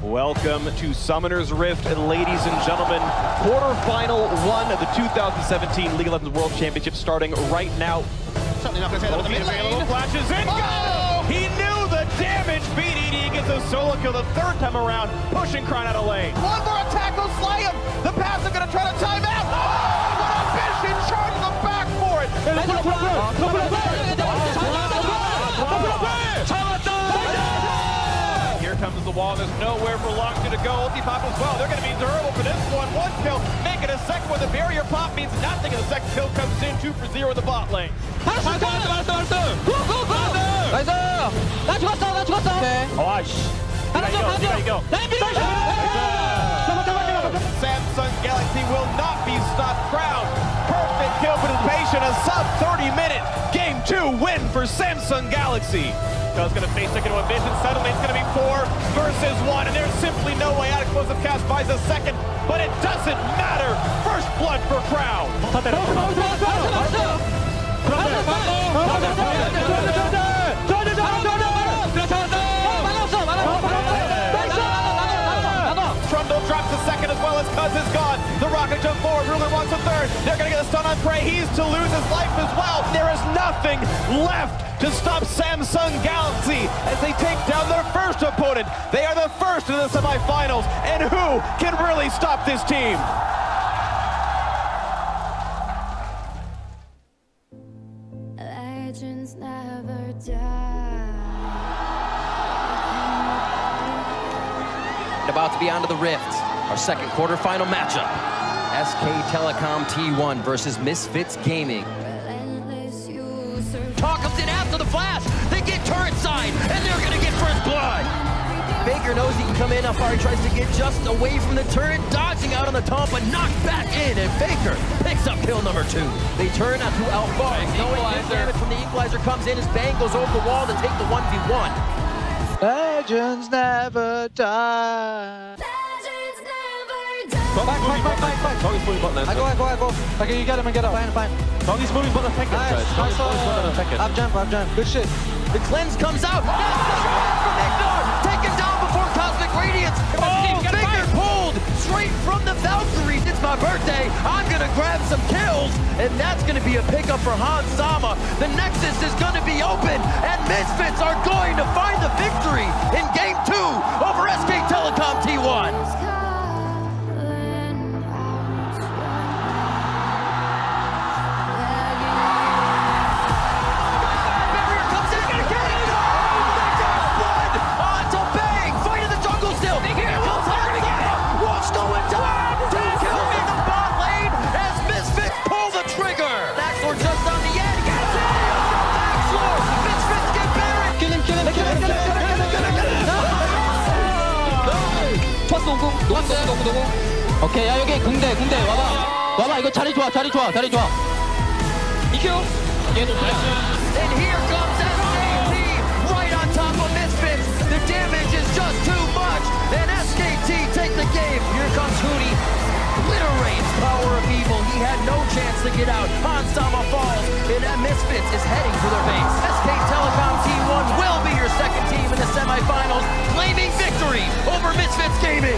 Welcome to Summoner's Rift, and ladies and gentlemen, quarterfinal one of the 2017 League of Legends World Championship starting right now. Certainly not going to say that with the mid-lane. Flashes in, go! He knew the damage. BDD gets a solo kill the third time around, pushing Crown out of lane. One more attack will slay him. The passive going to try to time out. Oh, what a vision! Charging the back for it. Here comes the wall. There's nowhere for Longju to go. Ulti pop as well. They're going to be durable for this one. One kill. Make it a second one. The barrier pop means nothing. And the second kill comes in 2-for-0 in the bot lane. Samsung Galaxy will not be stopped. Crown. Perfect kill participation. A sub-30-minute Game 2 win for Samsung Galaxy. Is going to face second one vision. Suddenly it's going to be 4 versus 1, and there's simply no way out. Explosive cast buys a second, but it doesn't matter. First blood for Crown. Trundle drops a second as well as Cuz is gone. The rocket jump forward. Ruler wants a third. They're going to get a stun on Prey. He's to lose his life as well. There is nothing left to stop Samsung Galaxy as they take down their first opponent. They are the first in the semifinals, and who can really stop this team? Legends never die. About to be onto the Rift, our second quarterfinal matchup. SK Telecom T1 versus Misfits Gaming. Talk comes in after the flash. They get turret side, and they're going to get first blood. Faker knows he can come in. Afari tries to get just away from the turret, dodging out on the taunt, but knocked back in, and Faker picks up kill number 2. They turn out to Alphari. Knowing his damage from the equalizer comes in, his bang goes over the wall to take the 1v1. Legends never die. Legends never die. Fight. Doggy's moving button. I go. Okay, you get him and get up. Fine. Doggy's moving button. Nice. I've jumped. Good shit. The cleanse comes out. Taken down before Cosmic Radiance. Oh, Faker pulled straight from the Valkyries. It's my birthday. I'm going to grab some kills, and that's going to be a pickup for Hans Sama. The Nexus is going to be open, and Misfits are going to find the victory in Game 2 over SK Telecom T1. 오케이, 야 여기 궁대 와봐 이거 자리 좋아 EQ 얘도 And here comes SKT right on top of Misfits. The damage is just too much, and SKT take the game. Here comes Hootie, obliterates power of evil. He had no chance to get out. Hans Sama falls, and that Misfits is heading for their base. SK Telecom T1 will be your second team in the semifinals, claiming victory over Misfits Gaming.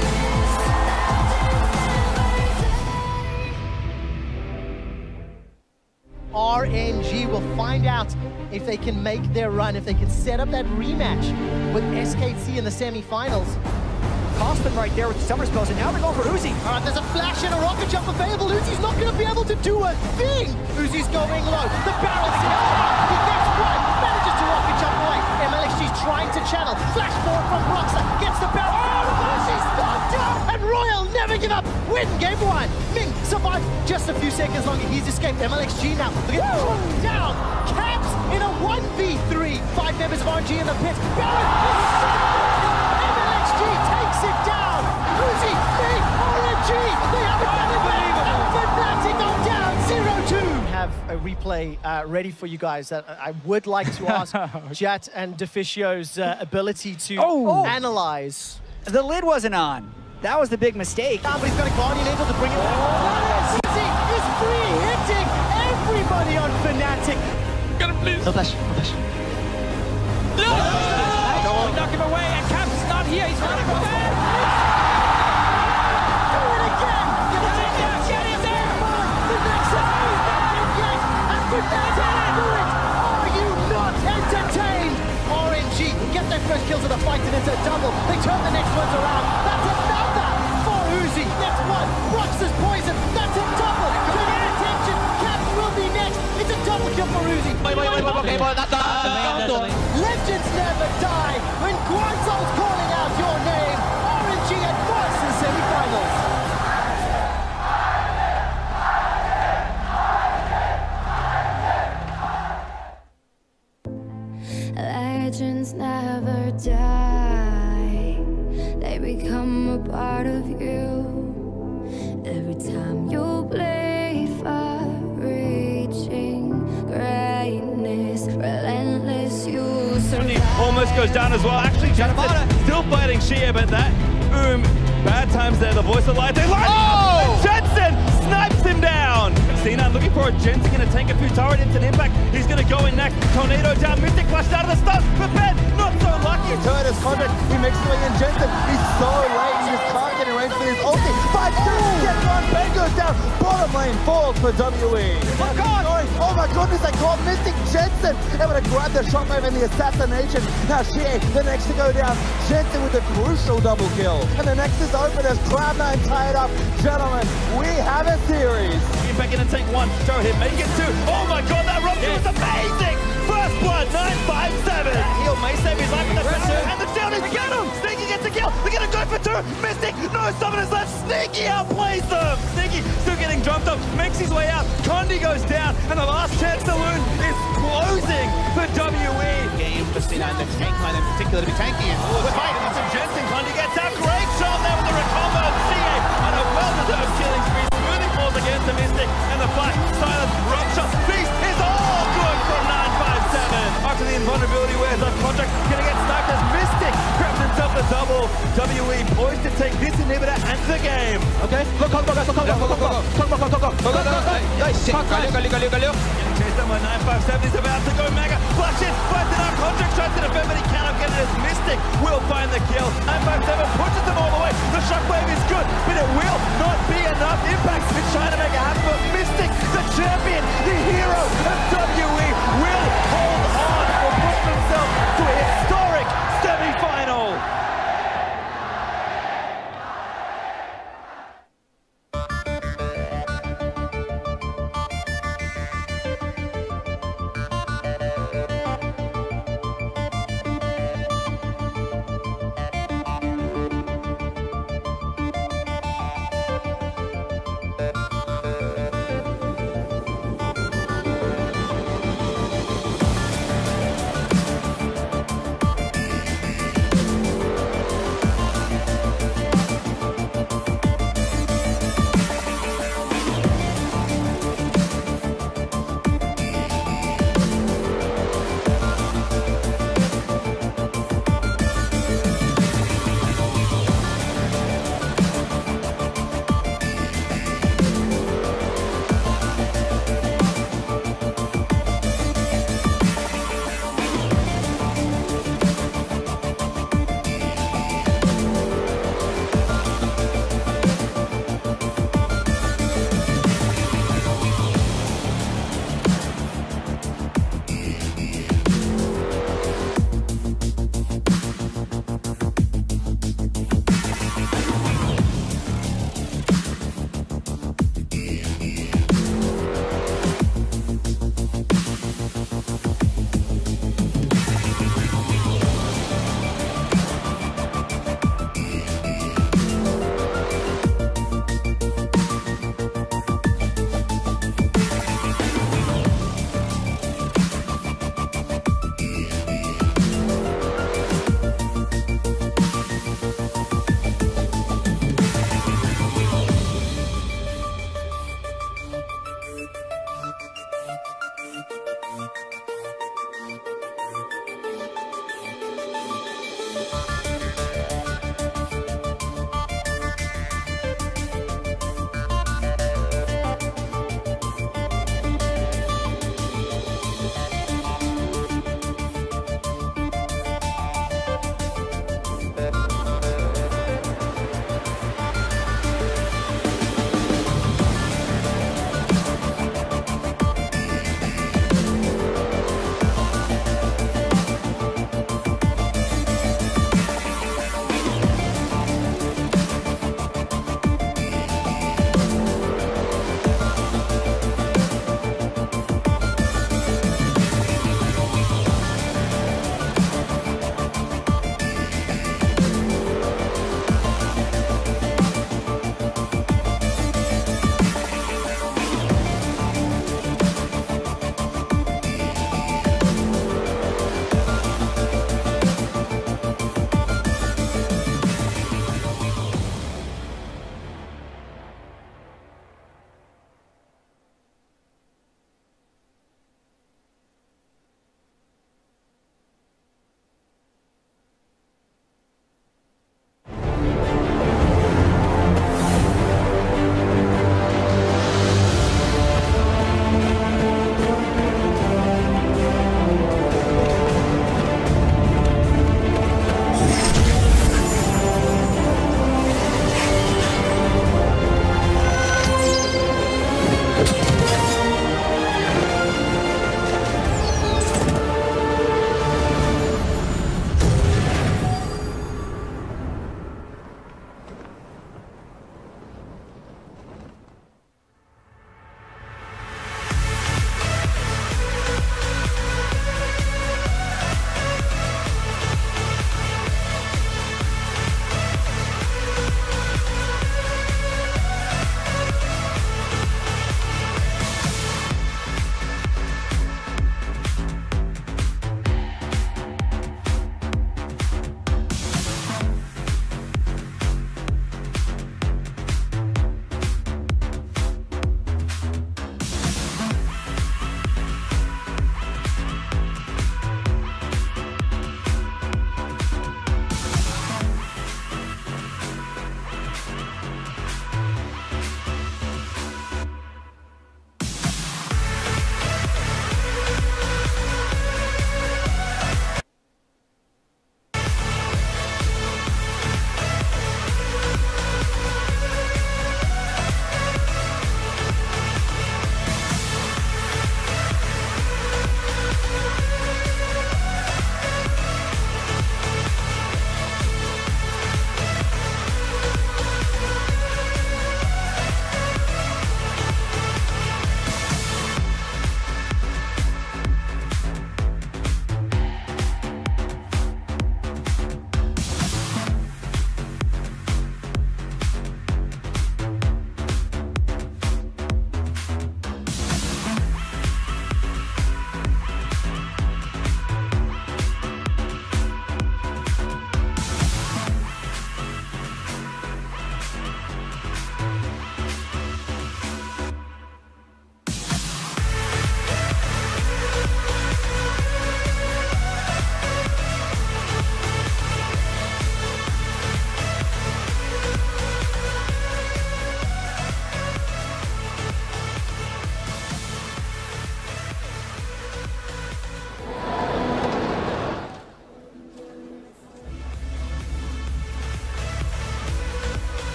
RNG will find out if they can make their run, if they can set up that rematch with SKT in the semi-finals. Cosman right there with the summer spells, and now they're going for Uzi. All right, there's a flash and a rocket jump available. Uzi's not going to be able to do a thing. Uzi's going low. The barrel's here. He gets one, manages to rocket jump away. MLXG's trying to channel. Flash forward from Roxa, gets the barrel. Oh, she's knocked down, and Royal never give up. Win Game 1. Ming survives just a few seconds longer. He's escaped. MLXG now. Look at him down. Caps in a 1v3. 5 members of RNG in the pit. Baron MLXG takes it down. Uzi, big RNG. They have it back. Fnatic on down. 0-2. Have a replay ready for you guys that I would like to ask Jat and Deficio's ability to analyze. The lid wasn't on. That was the big mistake. But he's got a Guardian able to bring it down. Uzi is free hitting everybody on Fnatic. Get him, please. No flash. No! Knock him away, and Cap's not here. He's running for that. Legends never die. When Guanzou's calling out your name, RNG advance in semi-finals. Legends never die. They become a part of you. Every time you play far reaching greatness, relentless you survive. Almost goes down as well. Actually, Jensen still fighting Shia, but that bad times there. The voice of light. Oh! Jensen snipes him down. C9 looking for a Jensen, gonna tank a few turret into an impact. He's gonna go in next. Tornado down. Mystic flashed out of the stun. But Ben, not so lucky. Turner's contract. He makes his way in. Jensen. He's so late. He just can't get in range for his ulti. 5 seconds. Gets on. Ben goes down. Bottom lane falls for WE. Oh my goodness, they caught Mystic. Jensen able to grab the shockwave and the assassination. Now Shea, the next to go down. Jensen with a crucial double kill. And the next is open as Cloud9 tied up. Gentlemen, we have a series. Back in and take one. Show him, make it two. Oh my god, that rupture was amazing! First blood, 957. He'll may save his life with the pressure. And the shield is get him! Sneaky gets a kill. They're gonna go for two. Mystic, no summoners left. Sneaky outplays them. Sneaky still getting jumped up. Makes his way out. Condi goes down. And the last chance saloon is closing for WE. Game for C9, the tank line in particular to be tanky. We're fighting some Jensen. Condi gets out. Great shot there with the recombo of CA on a well-deserved killing spree. Smoothing falls against the Mystic. And the fight, silence, rupture. Beast is all good from 957. After the invulnerability wears off, contract gonna get sniped as Mystic grabs himself a double. WE poised to take this inhibitor and the game. Okay, go. Getting chased down by 957. He's about to go mega. Flash in, finds an contract, tries to defend, but he cannot get it as Mystic will find the kill. 957 pushes him all the way. The shockwave is good, but it will not be enough. Impact is trying to make it happen, but Mystic, the champion, the hero of WE, will hold on or push themselves to a historic semi-final.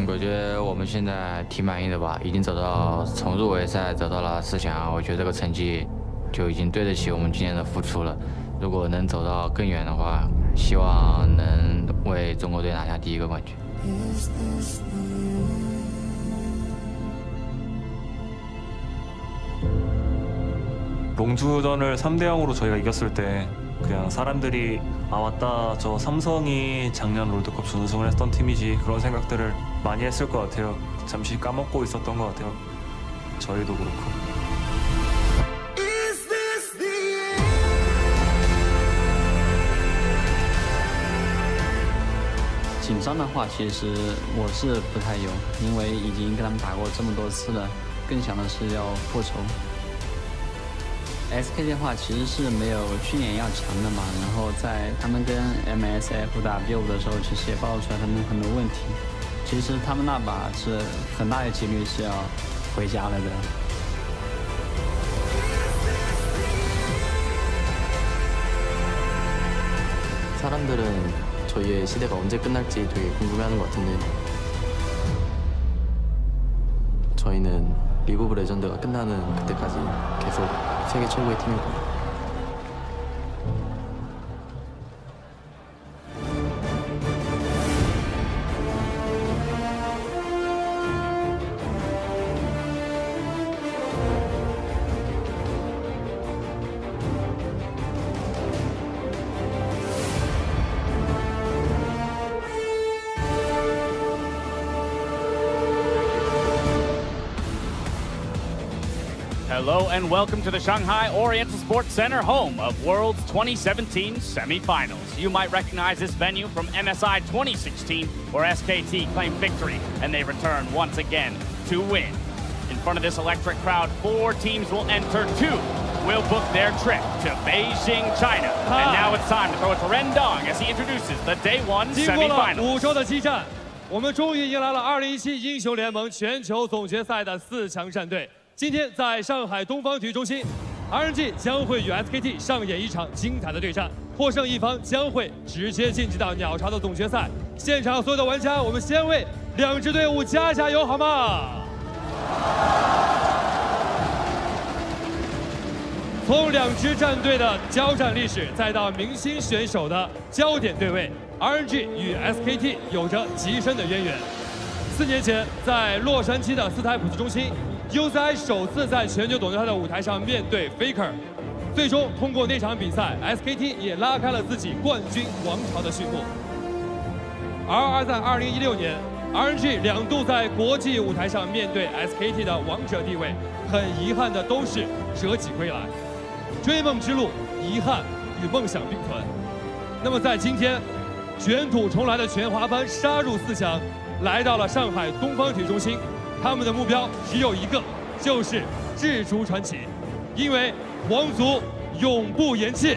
我觉得我们现在挺满意的吧，已经走到从入围赛走到了4强，我觉得这个成绩就已经对得起我们今年的付出了。如果能走到更远的话，希望能为中国队拿下第1个冠军。 롱주전을 3대 0으로 저희가 이겼을 때 그냥 사람들이 아 맞다 저 삼성이 작년 롤드컵 준우승을 했던 팀이지 그런 생각들을 많이 했을 것 같아요. 잠시 까먹고 있었던 것 같아요. 저희도 그렇고.紧张的话，其实我是不太有，因为已经跟他们打过这么多次了，更想的是要复仇。SKT 的话，其实是没有去年要强的嘛，然后在他们跟 MSF 打 BO5的时候，其实也暴露出来他们很多问题。其实他们那把是很大的几率是要回家了的。 사람들은 저희의 시대가 언제 끝날지 되게 궁금해하는 것 같은데 저희는 리그 오브 레전드가 끝나는 그때까지 계속 세계 최고의 팀일 겁니다. Hello and welcome to the Shanghai Oriental Sports Center, home of World's 2017 semifinals. You might recognize this venue from MSI 2016, where SKT claimed victory and they return once again to win. In front of this electric crowd, 4 teams will enter, 2 will book their trip to Beijing, China. And now it's time to throw it to Rendong as he introduces the Day 1 经过了semifinals. 5周的激战，我们终于迎来了2017英雄联盟全球总决赛的4强战队。 今天在上海东方体育中心 ，RNG 将会与 SKT 上演一场精彩的对战，获胜一方将会直接晋级到鸟巢的总决赛。现场所有的玩家，我们先为2支队伍加油，好吗？从2支战队的交战历史，再到明星选手的焦点对位 ，RNG 与 SKT 有着极深的渊源。4年前，在洛杉矶的斯台普斯中心。 UCI 首次在全球总决赛的舞台上面对 Faker， 最终通过那场比赛 ，SKT 也拉开了自己冠军王朝的序幕。而在2016年 ，RNG 2度在国际舞台上面对 SKT 的王者地位，很遗憾的都是折戟归来。追梦之路，遗憾与梦想并存。那么在今天，卷土重来的全华班杀入4强，来到了上海东方体育中心。 他们的目标只有一个，就是制逐传奇，因为皇族永不言弃。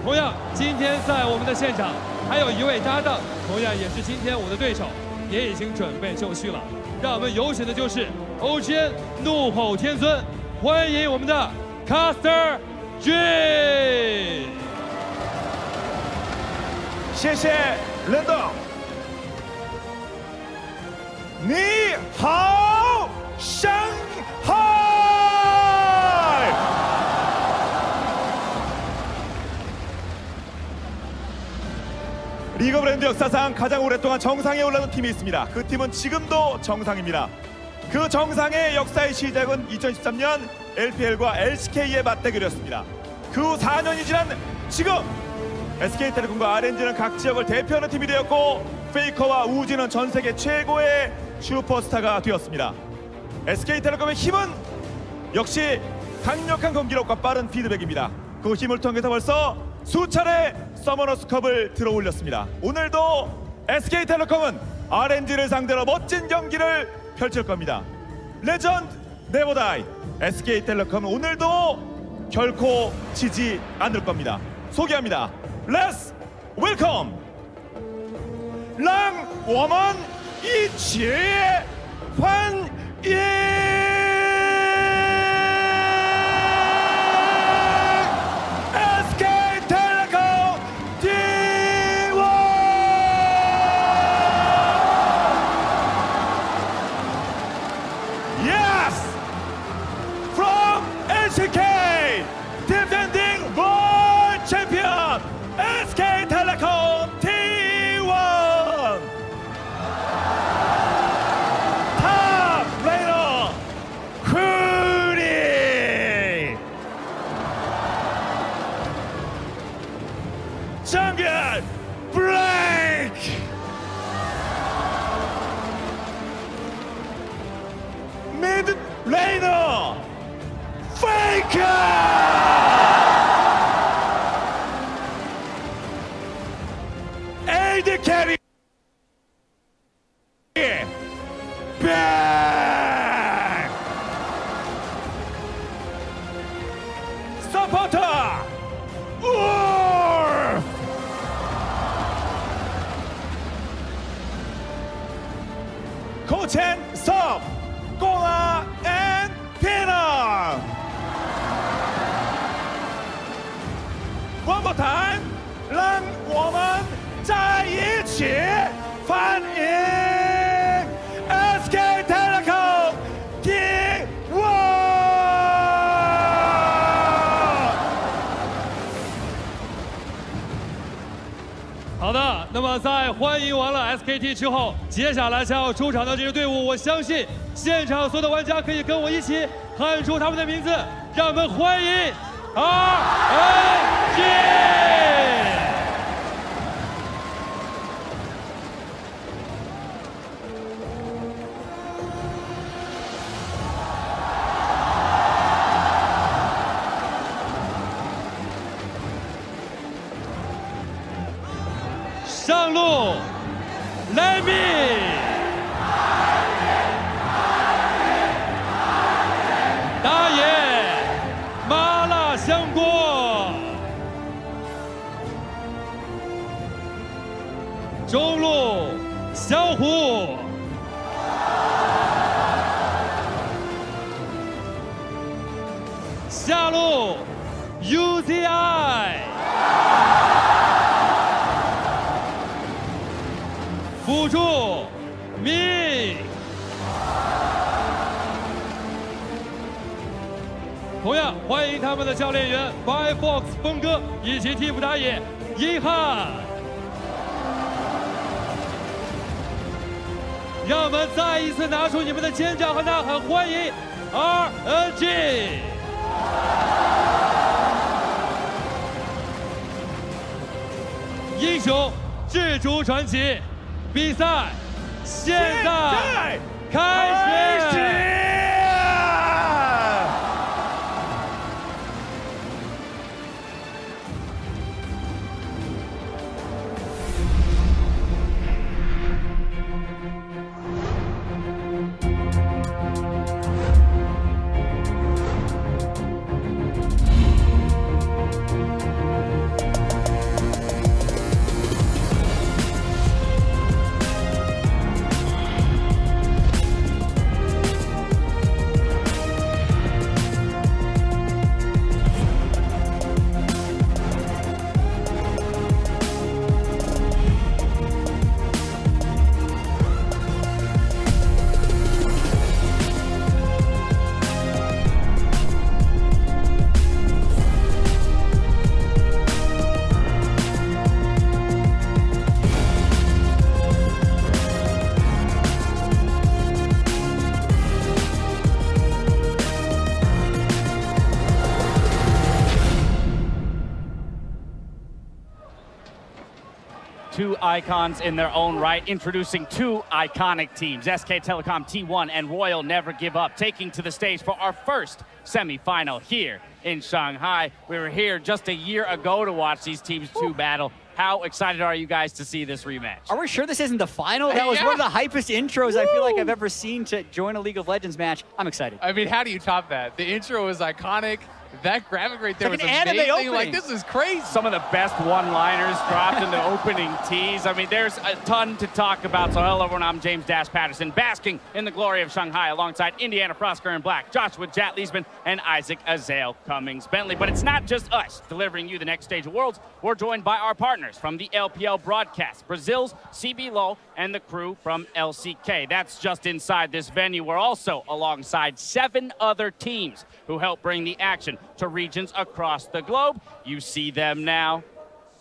同样，今天在我们的现场还有一位搭档，同样也是今天我的对手，也已经准备就绪了。让我们有请的就是 OGN 怒吼天尊，欢迎我们的 Caster G。谢谢任董。 你好，上海！리그 오브 레전드 역사상 가장 오랫동안 정상에 올라온 팀이 있습니다. 그 팀은 지금도 정상입니다. 그 정상의 역사의 시작은 2013년 LPL과 LCK의 맞대결이었습니다. 그 후 4년이 지난 지금 SK텔레콤과 RNG는 각 지역을 대표하는 팀이 되었고 페이커와 우지는 전 세계 최고의 슈퍼스타가 되었습니다. SK텔레콤의 힘은 역시 강력한 경기력과 빠른 피드백입니다. 그 힘을 통해서 벌써 수차례 서머너스컵을 들어올렸습니다. 오늘도 SK텔레콤은 RNG를 상대로 멋진 경기를 펼칠 겁니다. 레전드 네버 다이. SK텔레콤은 오늘도 결코 지지 않을 겁니다. 소개합니다. Let's welcome 让我们一起欢迎 SK텔레콤 T1 레이너 페이커! 에이드 캐리 뱅! 서포터 울! 코첸 섭 꼬라 앤 피너 One more time 让我们在一起欢迎 SK Telecom T1。好的，那么在欢迎完了 SKT 之后，接下来将要出场的这支队伍，我相信现场所有的玩家可以跟我一起喊出他们的名字，让我们欢迎 RNG。上路 ，Let me。打野麻辣香锅，中路小虎，下路 UZI， 辅助mình。同样欢迎他们的教练员 Firefox 峰哥以及替补打野一汉。让我们再一次拿出你们的尖叫和呐喊，欢迎 RNG。英雄志主传奇，比赛现在开始。Two icons in their own right, introducing two iconic teams, SK Telecom T1 and Royal Never Give Up, taking to the stage for our first semi-final here in Shanghai. We were here just a year ago to watch these teams two battle. How excited are you guys to see this rematch? Are we sure this isn't the final? That was one of the hypest intros I feel like I've ever seen to join a League of Legends match. I'm excited. I mean, how do you top that? The intro was iconic. That graphic right there was like amazing. Like, this is crazy. Some of the best one-liners dropped in the opening tease. I mean, there's a ton to talk about. So hello, everyone. I'm James Dash Patterson, basking in the glory of Shanghai alongside Indiana Frosker in black, Joshua Jat Leesman, and Isaac Azael Cummings Bentley. But it's not just us delivering you the next stage of Worlds. We're joined by our partners from the LPL broadcast, Brazil's CB Low, and the crew from LCK. That's just inside this venue. We're also alongside 7 other teams who help bring the action to regions across the globe. You see them now.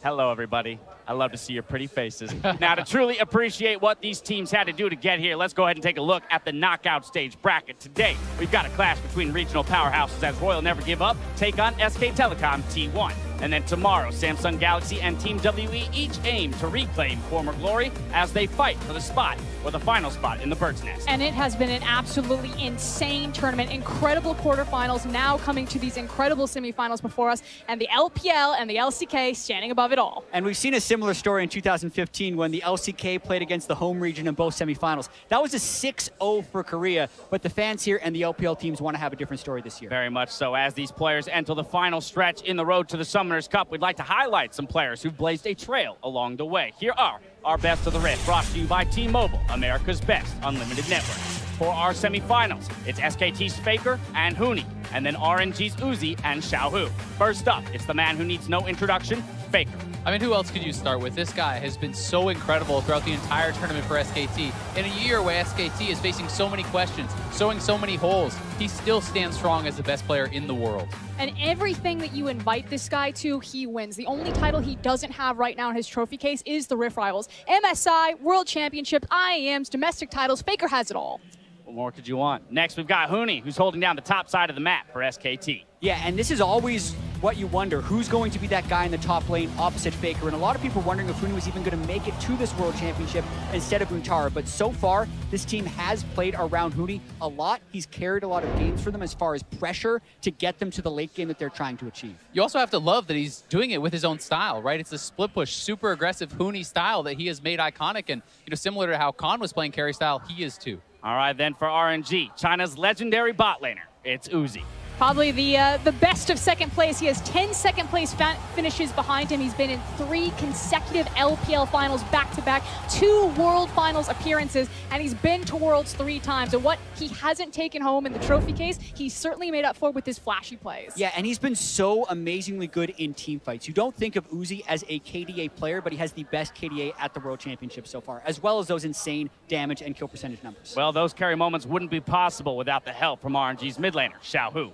Hello, everybody. I love to see your pretty faces. Now, to truly appreciate what these teams had to do to get here, let's go ahead and take a look at the knockout stage bracket. Today, we've got a clash between regional powerhouses as Royal Never Give Up take on SK Telecom T1. And then tomorrow, Samsung Galaxy and Team WE each aim to reclaim former glory as they fight for the spot, or the final spot in the Bird's Nest. And it has been an absolutely insane tournament. Incredible quarterfinals, now coming to these incredible semifinals before us, and the LPL and the LCK standing above it all. And we've seen a similar story in 2015 when the LCK played against the home region in both semifinals. That was a 6-0 for Korea, but the fans here and the LPL teams want to have a different story this year. Very much so. As these players enter the final stretch in the road to the Summoners Cup, we'd like to highlight some players who've blazed a trail along the way. Here are our best of the rift, brought to you by T-Mobile, America's best unlimited network. For our semifinals, it's SKT's Faker and Huni, and then RNG's Uzi and Xiaohu. First up, it's the man who needs no introduction, Faker. I mean, who else could you start with? This guy has been so incredible throughout the entire tournament for SKT. In a year where SKT is facing so many questions, sowing so many holes, he still stands strong as the best player in the world. And everything that you invite this guy to, he wins. The only title he doesn't have right now in his trophy case is the Rift Rivals. MSI, World Championships, IAMs, domestic titles, Faker has it all. What more could you want? Next, we've got Huni, who's holding down the top side of the map for SKT. Yeah, and this is always what you wonder. Who's going to be that guy in the top lane opposite Faker? And a lot of people wondering if Huni was even going to make it to this World Championship instead of Untara. But so far, this team has played around Huni a lot. He's carried a lot of games for them as far as pressure to get them to the late game that they're trying to achieve. You also have to love that he's doing it with his own style, right? It's a split push, super aggressive Huni style that he has made iconic. And, you know, similar to how Khan was playing carry style, he is too. All right, then for RNG, China's legendary bot laner, it's Uzi. Probably the best of second place. He has 10 second place finishes behind him. He's been in 3 consecutive LPL finals back-to-back, 2 World Finals appearances, and he's been to Worlds 3 times. And what he hasn't taken home in the trophy case, he's certainly made up for with his flashy plays. Yeah, and he's been so amazingly good in team fights. You don't think of Uzi as a KDA player, but he has the best KDA at the World Championship so far, as well as those insane damage and kill percentage numbers. Well, those carry moments wouldn't be possible without the help from RNG's mid laner, Xiaohu.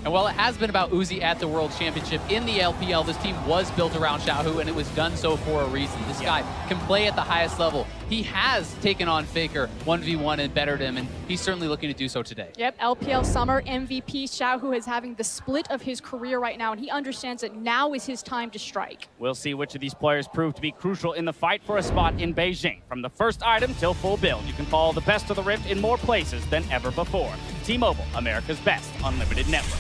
And while it has been about Uzi at the World Championship, in the LPL, this team was built around Xiaohu, and it was done so for a reason. This guy can play at the highest level. He has taken on Faker 1v1 and bettered him, and he's certainly looking to do so today. Yep, LPL Summer MVP Xiaohu is having the split of his career right now, and he understands that now is his time to strike. We'll see which of these players prove to be crucial in the fight for a spot in Beijing. From the first item till full build, you can follow the best of the Rift in more places than ever before. T-Mobile, America's best unlimited network.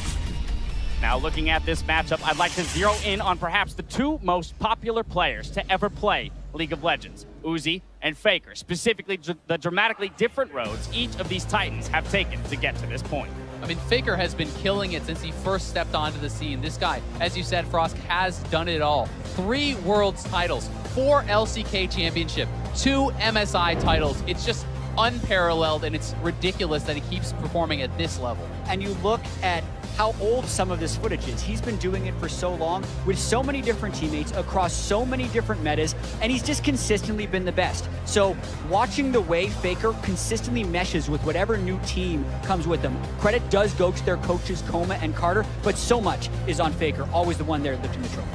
Now, looking at this matchup, I'd like to zero in on perhaps the 2 most popular players to ever play League of Legends, Uzi and Faker, specifically the dramatically different roads each of these titans have taken to get to this point. I mean, Faker has been killing it since he first stepped onto the scene. This guy, as you said, Frost, has done it all. 3 Worlds titles, 4 LCK championship, 2 MSI titles. It's just unparalleled, and it's ridiculous that he keeps performing at this level. And you look at how old some of this footage is. He's been doing it for so long with so many different teammates across so many different metas, and he's just consistently been the best. So watching the way Faker consistently meshes with whatever new team comes with them, credit does go to their coaches Koma and Carter, but so much is on Faker, always the one there lifting the trophy.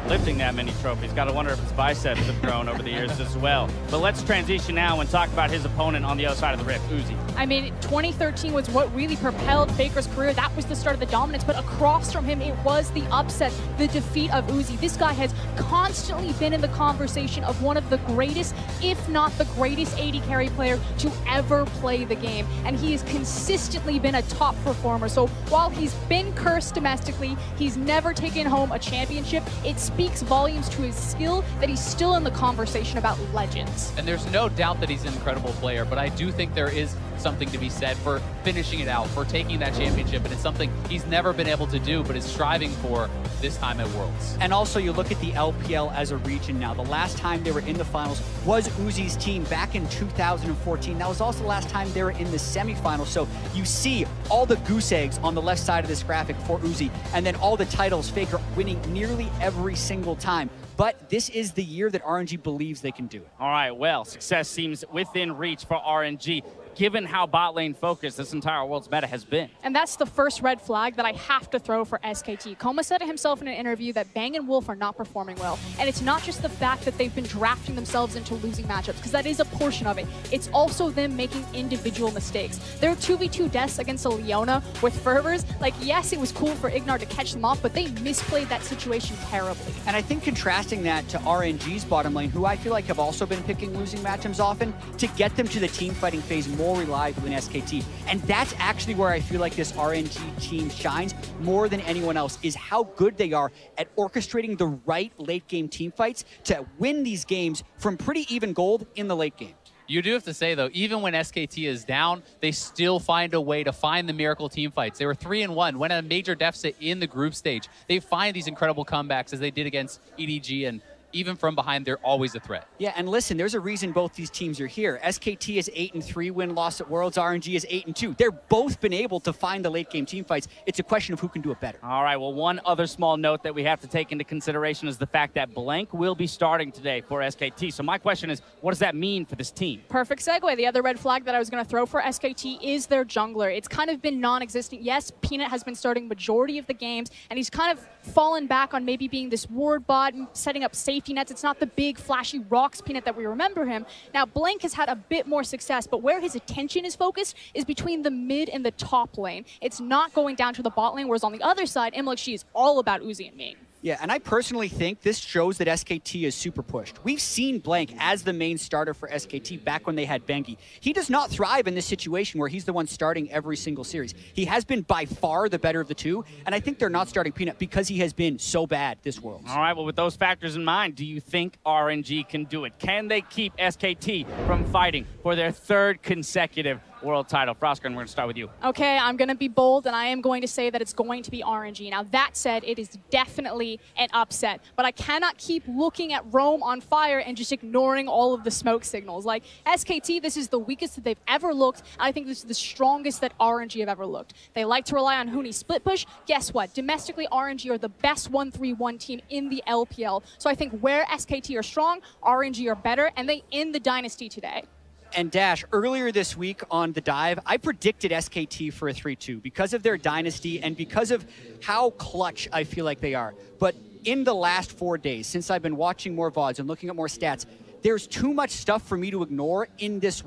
Lifting that many trophies. Got to wonder if his biceps have grown over the years as well. But let's transition now and talk about his opponent on the other side of the rift, Uzi. I mean, 2013 was what really propelled Faker's career. That was the start of the dominance, but across from him, it was the upset, the defeat of Uzi. This guy has constantly been in the conversation of one of the greatest, if not the greatest AD carry player to ever play the game. And he has consistently been a top performer. So while he's been cursed domestically, he's never taken home a championship. It speaks volumes to his skill that he's still in the conversation about legends. And there's no doubt that he's an incredible player, but I do think there is something to be said for finishing it out, for taking that championship, and it's something he's never been able to do, but is striving for this time at Worlds. And also, you look at the LPL as a region now. The last time they were in the finals was Uzi's team back in 2014. That was also the last time they were in the semifinals. So you see all the goose eggs on the left side of this graphic for Uzi, and then all the titles, Faker winning nearly every single time. But this is the year that RNG believes they can do it. All right, well, success seems within reach for RNG. given how bot lane focused this entire Worlds meta has been. And that's the first red flag that I have to throw for SKT. Koma said it himself in an interview that Bang and Wolf are not performing well. And it's not just the fact that they've been drafting themselves into losing matchups, because that is a portion of it. It's also them making individual mistakes. Their 2v2 deaths against a Leona with Fervors, like, yes, it was cool for Ignar to catch them off, but they misplayed that situation terribly. And I think contrasting that to RNG's bottom lane, who I feel like have also been picking losing matchups often, to get them to the team fighting phase more reliably than SKT. And that's actually where I feel like this RNG team shines more than anyone else, is how good they are at orchestrating the right late game team fights to win these games from pretty even gold in the late game. You do have to say, though, even when SKT is down, they still find a way to find the miracle team fights. They were 3-1, went at a major deficit in the group stage. They find these incredible comebacks as they did against EDG, and even from behind, they're always a threat. Yeah, and listen, there's a reason both these teams are here. SKT is 8-3 win-loss at Worlds. RNG is 8-2. They're both been able to find the late-game team fights. It's a question of who can do it better. All right, well, one other small note that we have to take into consideration is the fact that Blank will be starting today for SKT. So my question is, what does that mean for this team? Perfect segue. The other red flag that I was going to throw for SKT is their jungler. It's kind of been non-existent. Yes, Peanut has been starting majority of the games, and he's kind of fallen back on maybe being this ward bot, setting up safety nets. It's not the big, flashy rocks Peanut that we remember him. Now, Blank has had a bit more success, but where his attention is focused is between the mid and the top lane. It's not going down to the bot lane, whereas on the other side, MLXG is all about Uzi and Ming. Yeah, and I personally think this shows that SKT is super pushed. We've seen Blank as the main starter for SKT back when they had Bengi. He does not thrive in this situation where he's the one starting every single series. He has been by far the better of the two, and I think they're not starting Peanut because he has been so bad this Worlds. All right, well, with those factors in mind, do you think RNG can do it? Can they keep SKT from fighting for their third consecutive world title? Frosker, we're going to start with you. Okay, I'm going to be bold, and I am going to say that it's going to be RNG. Now, that said, it is definitely an upset, but I cannot keep looking at Rome on fire and just ignoring all of the smoke signals. Like, SKT, this is the weakest that they've ever looked, and I think this is the strongest that RNG have ever looked. They like to rely on Huni split push. Guess what? Domestically, RNG are the best 1-3-1 team in the LPL. So I think where SKT are strong, RNG are better, and they end the dynasty today. And Dash, earlier this week on The Dive, I predicted SKT for a 3-2 because of their dynasty and because of how clutch I feel like they are. But in the last 4 days, since I've been watching more VODs and looking at more stats, there's too much stuff for me to ignore in this world.